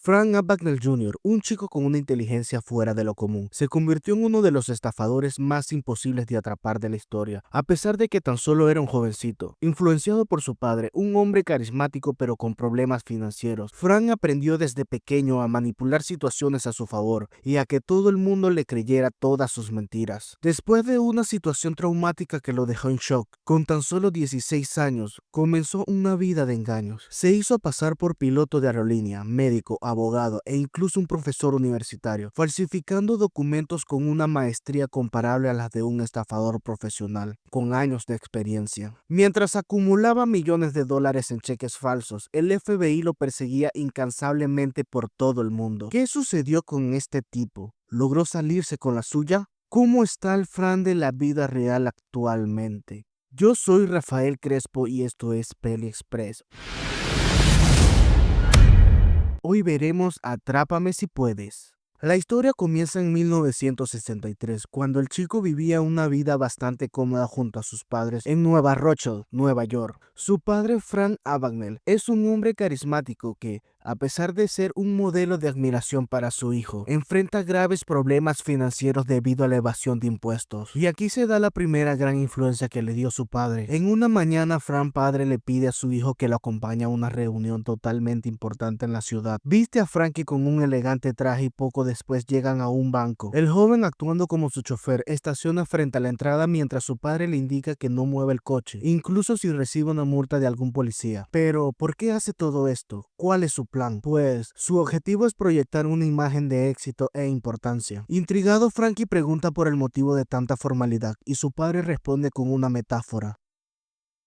Frank Abagnale Jr., un chico con una inteligencia fuera de lo común, se convirtió en uno de los estafadores más imposibles de atrapar de la historia, a pesar de que tan solo era un jovencito. Influenciado por su padre, un hombre carismático pero con problemas financieros, Frank aprendió desde pequeño a manipular situaciones a su favor y a que todo el mundo le creyera todas sus mentiras. Después de una situación traumática que lo dejó en shock, con tan solo 16 años, comenzó una vida de engaños. Se hizo pasar por piloto de aerolínea, médico, abogado e incluso un profesor universitario, falsificando documentos con una maestría comparable a la de un estafador profesional, con años de experiencia. Mientras acumulaba millones de dólares en cheques falsos, el FBI lo perseguía incansablemente por todo el mundo. ¿Qué sucedió con este tipo? ¿Logró salirse con la suya? ¿Cómo está el Fran de la vida real actualmente? Yo soy Rafael Crespo y esto es Peli Express. Hoy veremos Atrápame si puedes. La historia comienza en 1963, cuando el chico vivía una vida bastante cómoda junto a sus padres en Nueva Rochelle, Nueva York. Su padre, Frank Abagnale, es un hombre carismático que, a pesar de ser un modelo de admiración para su hijo, enfrenta graves problemas financieros debido a la evasión de impuestos. Y aquí se da la primera gran influencia que le dio su padre. En una mañana, Frank padre le pide a su hijo que lo acompañe a una reunión totalmente importante en la ciudad. Viste a Frankie con un elegante traje y poco después llegan a un banco. El joven, actuando como su chofer, estaciona frente a la entrada mientras su padre le indica que no mueva el coche, incluso si recibe una multa de algún policía. Pero, ¿por qué hace todo esto? ¿Cuál es su plan? Pues, su objetivo es proyectar una imagen de éxito e importancia. Intrigado, Frankie pregunta por el motivo de tanta formalidad y su padre responde con una metáfora.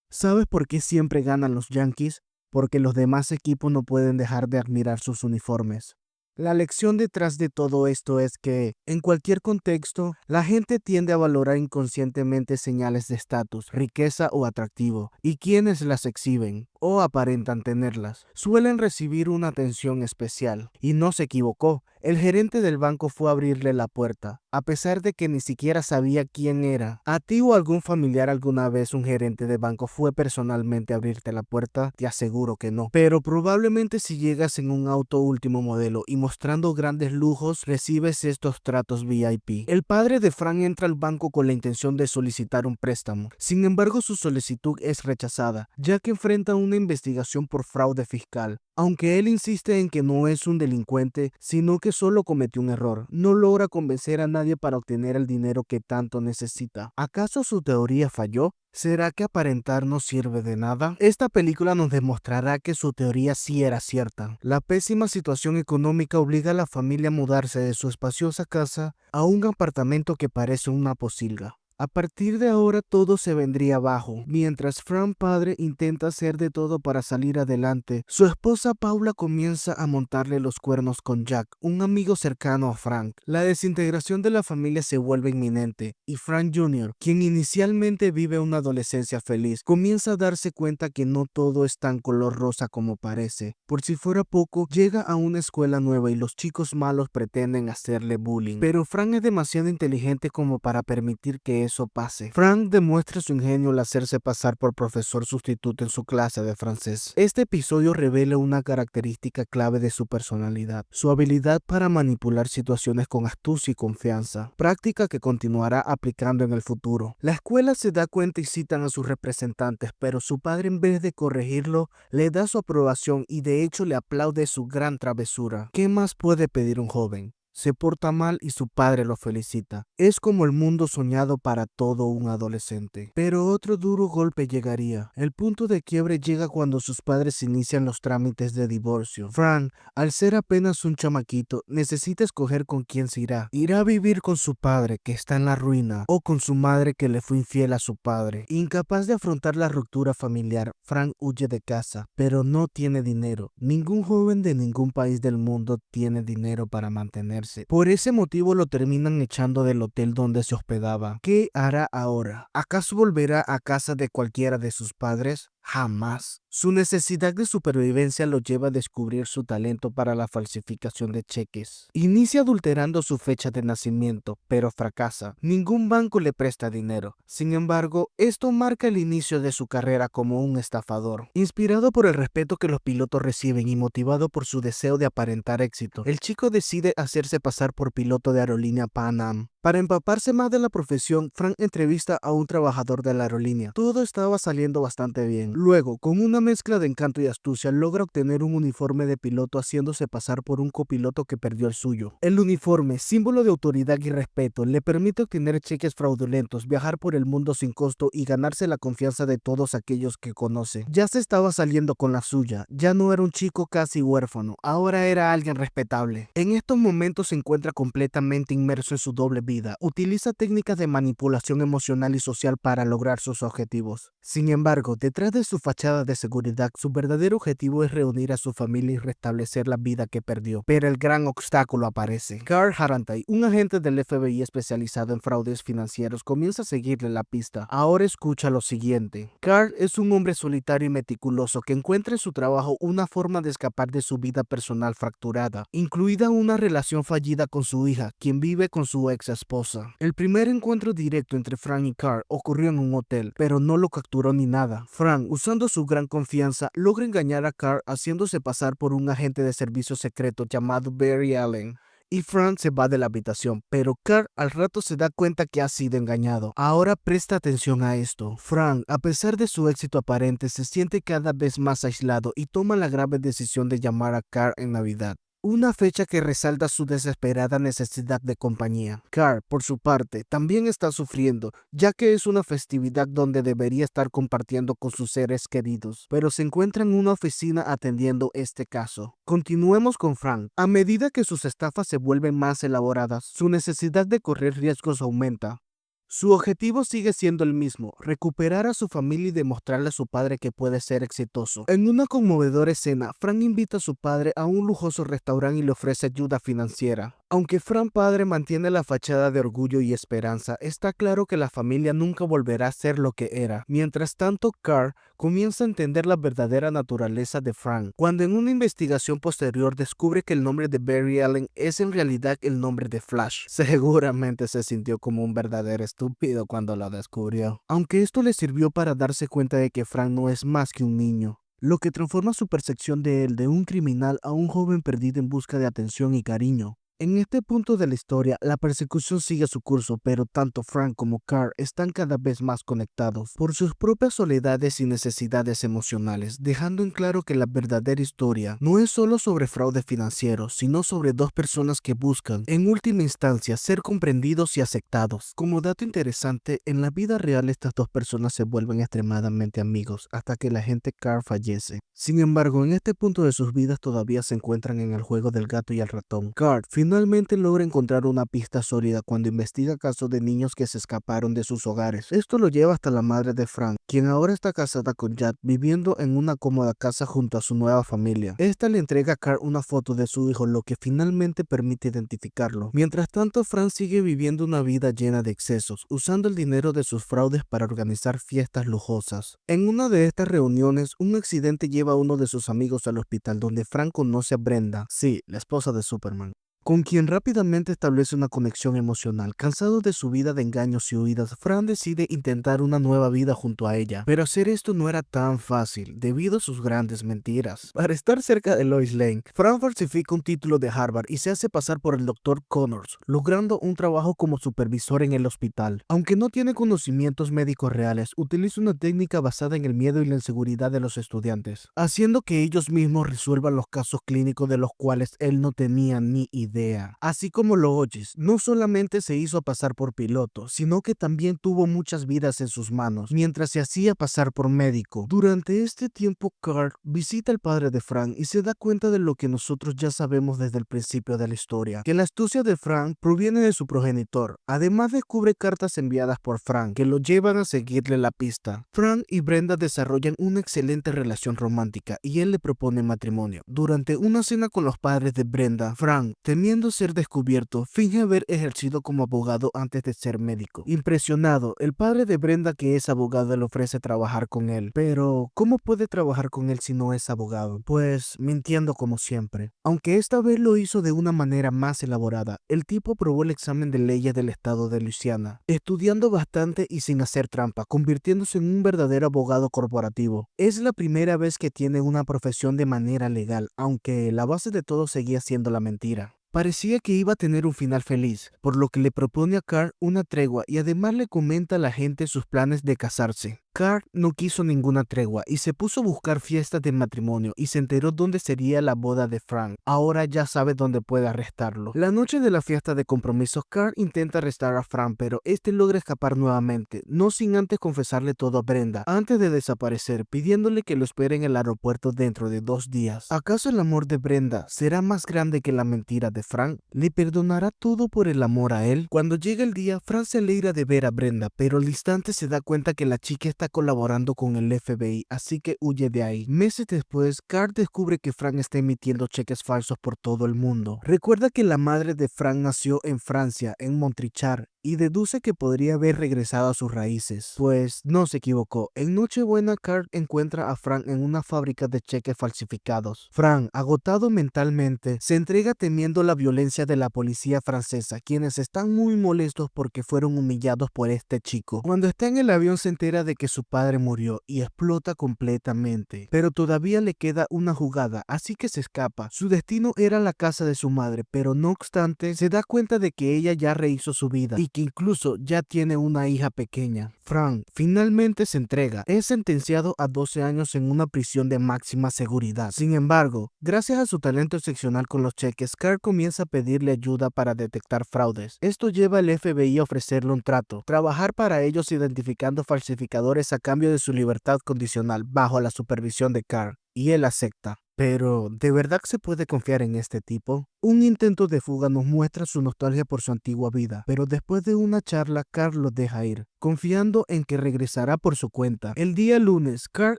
¿Sabes por qué siempre ganan los Yankees? Porque los demás equipos no pueden dejar de admirar sus uniformes. La lección detrás de todo esto es que, en cualquier contexto, la gente tiende a valorar inconscientemente señales de estatus, riqueza o atractivo, y quienes las exhiben o aparentan tenerlas suelen recibir una atención especial. Y no se equivocó, el gerente del banco fue a abrirle la puerta, a pesar de que ni siquiera sabía quién era. ¿A ti o algún familiar alguna vez un gerente de banco fue personalmente a abrirte la puerta? Te aseguro que no. Pero probablemente si llegas en un auto último modelo y mostrando grandes lujos, recibes estos tratos VIP. El padre de Frank entra al banco con la intención de solicitar un préstamo. Sin embargo, su solicitud es rechazada, ya que enfrenta una investigación por fraude fiscal. Aunque él insiste en que no es un delincuente, sino que solo cometió un error, no logra convencer a nadie para obtener el dinero que tanto necesita. ¿Acaso su teoría falló? ¿Será que aparentar no sirve de nada? Esta película nos demostrará que su teoría sí era cierta. La pésima situación económica obliga a la familia a mudarse de su espaciosa casa a un apartamento que parece una posilga. A partir de ahora todo se vendría abajo. Mientras Frank padre intenta hacer de todo para salir adelante, su esposa Paula comienza a montarle los cuernos con Jack, un amigo cercano a Frank. La desintegración de la familia se vuelve inminente y Frank Jr., quien inicialmente vive una adolescencia feliz, comienza a darse cuenta que no todo es tan color rosa como parece. Por si fuera poco, llega a una escuela nueva y los chicos malos pretenden hacerle bullying. Pero Frank es demasiado inteligente como para permitir que eso pase. Frank demuestra su ingenio al hacerse pasar por profesor sustituto en su clase de francés. Este episodio revela una característica clave de su personalidad, su habilidad para manipular situaciones con astucia y confianza, práctica que continuará aplicando en el futuro. La escuela se da cuenta y citan a sus representantes, pero su padre, en vez de corregirlo, le da su aprobación y de hecho le aplaude su gran travesura. ¿Qué más puede pedir un joven? Se porta mal y su padre lo felicita. Es como el mundo soñado para todo un adolescente. Pero otro duro golpe llegaría. El punto de quiebre llega cuando sus padres inician los trámites de divorcio. Frank, al ser apenas un chamaquito, necesita escoger con quién se irá. ¿Irá a vivir con su padre, que está en la ruina, o con su madre, que le fue infiel a su padre? Incapaz de afrontar la ruptura familiar, Frank huye de casa, pero no tiene dinero. Ningún joven de ningún país del mundo tiene dinero para mantenerse. Por ese motivo lo terminan echando del hotel donde se hospedaba. ¿Qué hará ahora? ¿Acaso volverá a casa de cualquiera de sus padres? Jamás. Su necesidad de supervivencia lo lleva a descubrir su talento para la falsificación de cheques. Inicia adulterando su fecha de nacimiento, pero fracasa. Ningún banco le presta dinero. Sin embargo, esto marca el inicio de su carrera como un estafador. Inspirado por el respeto que los pilotos reciben y motivado por su deseo de aparentar éxito, el chico decide hacerse pasar por piloto de aerolínea Pan Am. Para empaparse más de la profesión, Frank entrevista a un trabajador de la aerolínea. Todo estaba saliendo bastante bien. Luego, con una mezcla de encanto y astucia, logra obtener un uniforme de piloto haciéndose pasar por un copiloto que perdió el suyo. El uniforme, símbolo de autoridad y respeto, le permite obtener cheques fraudulentos, viajar por el mundo sin costo y ganarse la confianza de todos aquellos que conoce. Ya se estaba saliendo con la suya. Ya no era un chico casi huérfano, ahora era alguien respetable. En estos momentos se encuentra completamente inmerso en su doble vida. Utiliza técnicas de manipulación emocional y social para lograr sus objetivos. Sin embargo, detrás de su fachada de seguridad, su verdadero objetivo es reunir a su familia y restablecer la vida que perdió. Pero el gran obstáculo aparece. Carl Harantay, un agente del FBI especializado en fraudes financieros, comienza a seguirle la pista. Ahora escucha lo siguiente. Carl es un hombre solitario y meticuloso que encuentra en su trabajo una forma de escapar de su vida personal fracturada, incluida una relación fallida con su hija, quien vive con su ex esposa. El primer encuentro directo entre Frank y Carl ocurrió en un hotel, pero no lo capturó ni nada. Frank, usando su gran confianza, logra engañar a Carl haciéndose pasar por un agente de servicio secreto llamado Barry Allen. Y Frank se va de la habitación, pero Carl al rato se da cuenta que ha sido engañado. Ahora presta atención a esto. Frank, a pesar de su éxito aparente, se siente cada vez más aislado y toma la grave decisión de llamar a Carl en Navidad. Una fecha que resalta su desesperada necesidad de compañía. Carl, por su parte, también está sufriendo, ya que es una festividad donde debería estar compartiendo con sus seres queridos, pero se encuentra en una oficina atendiendo este caso. Continuemos con Frank. A medida que sus estafas se vuelven más elaboradas, su necesidad de correr riesgos aumenta. Su objetivo sigue siendo el mismo, recuperar a su familia y demostrarle a su padre que puede ser exitoso. En una conmovedora escena, Frank invita a su padre a un lujoso restaurante y le ofrece ayuda financiera. Aunque Frank padre mantiene la fachada de orgullo y esperanza, está claro que la familia nunca volverá a ser lo que era. Mientras tanto, Carl comienza a entender la verdadera naturaleza de Frank, cuando en una investigación posterior descubre que el nombre de Barry Allen es en realidad el nombre de Flash. Seguramente se sintió como un verdadero estúpido cuando lo descubrió. Aunque esto le sirvió para darse cuenta de que Frank no es más que un niño, lo que transforma su percepción de él de un criminal a un joven perdido en busca de atención y cariño. En este punto de la historia, la persecución sigue su curso, pero tanto Frank como Carl están cada vez más conectados por sus propias soledades y necesidades emocionales, dejando en claro que la verdadera historia no es solo sobre fraude financiero, sino sobre dos personas que buscan, en última instancia, ser comprendidos y aceptados. Como dato interesante, en la vida real estas dos personas se vuelven extremadamente amigos hasta que el agente Carl fallece. Sin embargo, en este punto de sus vidas todavía se encuentran en el juego del gato y el ratón. Carl finalmente logra encontrar una pista sólida cuando investiga casos de niños que se escaparon de sus hogares. Esto lo lleva hasta la madre de Frank, quien ahora está casada con Jack, viviendo en una cómoda casa junto a su nueva familia. Esta le entrega a Carl una foto de su hijo, lo que finalmente permite identificarlo. Mientras tanto, Frank sigue viviendo una vida llena de excesos, usando el dinero de sus fraudes para organizar fiestas lujosas. En una de estas reuniones, un accidente lleva a uno de sus amigos al hospital, donde Frank conoce a Brenda, sí, la esposa de Superman, con quien rápidamente establece una conexión emocional. Cansado de su vida de engaños y huidas, Frank decide intentar una nueva vida junto a ella. Pero hacer esto no era tan fácil, debido a sus grandes mentiras. Para estar cerca de Lois Lane, Frank falsifica un título de Harvard y se hace pasar por el Dr. Connors, logrando un trabajo como supervisor en el hospital. Aunque no tiene conocimientos médicos reales, utiliza una técnica basada en el miedo y la inseguridad de los estudiantes, haciendo que ellos mismos resuelvan los casos clínicos de los cuales él no tenía ni idea. Así como lo oyes, no solamente se hizo pasar por piloto, sino que también tuvo muchas vidas en sus manos, mientras se hacía pasar por médico. Durante este tiempo, Carl visita al padre de Frank y se da cuenta de lo que nosotros ya sabemos desde el principio de la historia, que la astucia de Frank proviene de su progenitor. Además, descubre cartas enviadas por Frank, que lo llevan a seguirle la pista. Frank y Brenda desarrollan una excelente relación romántica y él le propone matrimonio. Durante una cena con los padres de Brenda, Frank, temiendo Temiendo ser descubierto, finge haber ejercido como abogado antes de ser médico. Impresionado, el padre de Brenda, que es abogado, le ofrece trabajar con él. Pero, ¿cómo puede trabajar con él si no es abogado? Pues, mintiendo como siempre. Aunque esta vez lo hizo de una manera más elaborada, el tipo aprobó el examen de leyes del estado de Luisiana, estudiando bastante y sin hacer trampa, convirtiéndose en un verdadero abogado corporativo. Es la primera vez que tiene una profesión de manera legal, aunque la base de todo seguía siendo la mentira. Parecía que iba a tener un final feliz, por lo que le propone a Carl una tregua y además le comenta a la gente sus planes de casarse. Carl no quiso ninguna tregua y se puso a buscar fiestas de matrimonio y se enteró dónde sería la boda de Frank. Ahora ya sabe dónde puede arrestarlo. La noche de la fiesta de compromiso, Carl intenta arrestar a Frank, pero este logra escapar nuevamente, no sin antes confesarle todo a Brenda, antes de desaparecer, pidiéndole que lo espere en el aeropuerto dentro de 2 días. ¿Acaso el amor de Brenda será más grande que la mentira de Frank? ¿Le perdonará todo por el amor a él? Cuando llega el día, Frank se alegra de ver a Brenda, pero al instante se da cuenta que la chica está colaborando con el FBI, así que huye de ahí. Meses después, Carl descubre que Frank está emitiendo cheques falsos por todo el mundo. Recuerda que la madre de Frank nació en Francia, en Montrichard, y deduce que podría haber regresado a sus raíces. Pues no se equivocó. En Nochebuena, Carl encuentra a Frank en una fábrica de cheques falsificados. Frank, agotado mentalmente, se entrega temiendo la violencia de la policía francesa, quienes están muy molestos porque fueron humillados por este chico. Cuando está en el avión se entera de que su padre murió y explota completamente. Pero todavía le queda una jugada, así que se escapa. Su destino era la casa de su madre, pero no obstante, se da cuenta de que ella ya rehizo su vida y que incluso ya tiene una hija pequeña. Frank finalmente se entrega. Es sentenciado a 12 años en una prisión de máxima seguridad. Sin embargo, gracias a su talento excepcional con los cheques, Carl comienza a pedirle ayuda para detectar fraudes. Esto lleva al FBI a ofrecerle un trato, trabajar para ellos identificando falsificadores a cambio de su libertad condicional bajo la supervisión de Carl, y él acepta. Pero, ¿de verdad se puede confiar en este tipo? Un intento de fuga nos muestra su nostalgia por su antigua vida, pero después de una charla, Carl lo deja ir, confiando en que regresará por su cuenta. El día lunes, Carl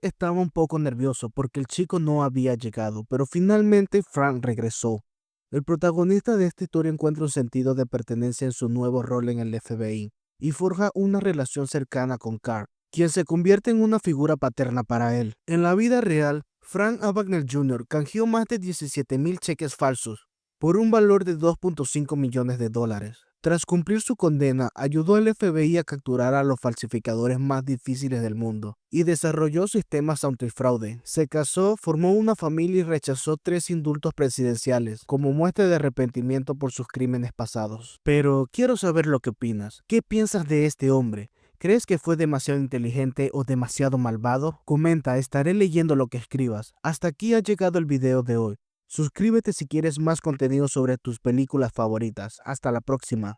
estaba un poco nervioso porque el chico no había llegado, pero finalmente Frank regresó. El protagonista de esta historia encuentra un sentido de pertenencia en su nuevo rol en el FBI y forja una relación cercana con Carl, quien se convierte en una figura paterna para él. En la vida real, Frank Abagnale Jr. canjeó más de 17,000 cheques falsos por un valor de 2.5 millones de dólares. Tras cumplir su condena, ayudó al FBI a capturar a los falsificadores más difíciles del mundo y desarrolló sistemas antifraude. Se casó, formó una familia y rechazó 3 indultos presidenciales como muestra de arrepentimiento por sus crímenes pasados. Pero quiero saber lo que opinas. ¿Qué piensas de este hombre? ¿Crees que fue demasiado inteligente o demasiado malvado? Comenta, estaré leyendo lo que escribas. Hasta aquí ha llegado el video de hoy. Suscríbete si quieres más contenido sobre tus películas favoritas. Hasta la próxima.